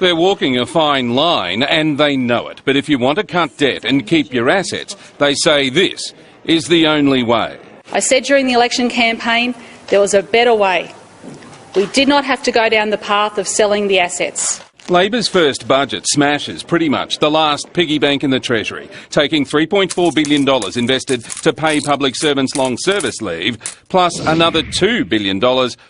They're walking a fine line and they know it. But if you want to cut debt and keep your assets, they say this is the only way. I said during the election campaign there was a better way. We did not have to go down the path of selling the assets. Labor's first budget smashes pretty much the last piggy bank in the Treasury, taking $3.4 billion invested to pay public servants long service leave, plus another $2 billion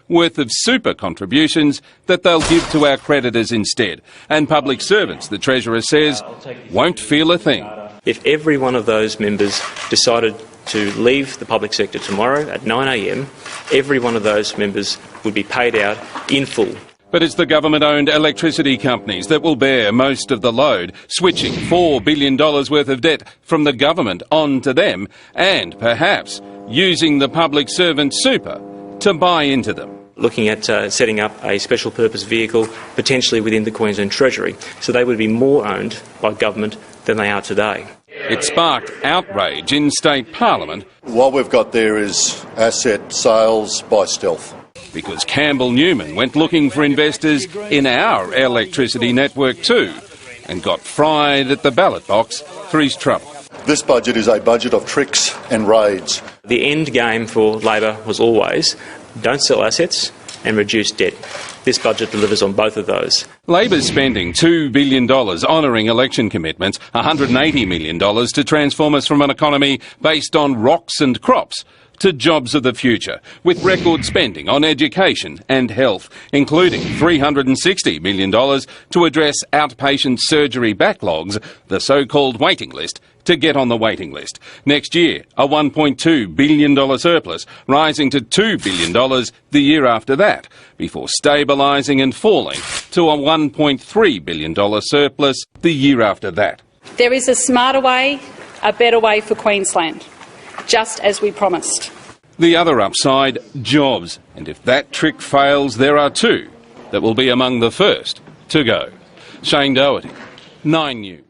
worth of super contributions that they'll give to our creditors instead. And public servants, the Treasurer says, won't feel a thing. If every one of those members decided to leave the public sector tomorrow at 9 a.m, every one of those members would be paid out in full. But it's the government-owned electricity companies that will bear most of the load, switching $4 billion worth of debt from the government onto them and, perhaps, using the public servant super to buy into them. Looking at setting up a special purpose vehicle potentially within the Queensland Treasury, so they would be more owned by government than they are today. It sparked outrage in state parliament. What we've got there is asset sales by stealth. Because Campbell Newman went looking for investors in our electricity network too and got fried at the ballot box for his trouble. This budget is a budget of tricks and raids. The end game for Labor was always don't sell assets and reduce debt. This budget delivers on both of those. Labor's spending $2 billion honouring election commitments, $180 million to transform us from an economy based on rocks and crops to jobs of the future, with record spending on education and health, including $360 million to address outpatient surgery backlogs, the so-called waiting list, to get on the waiting list. Next year, a $1.2 billion surplus, rising to $2 billion the year after that, before stabilising and falling to a $1.3 billion surplus the year after that. There is a smarter way, a better way for Queensland, just as we promised. The other upside, jobs. And if that trick fails, there are two that will be among the first to go. Shane Doherty, 9 News.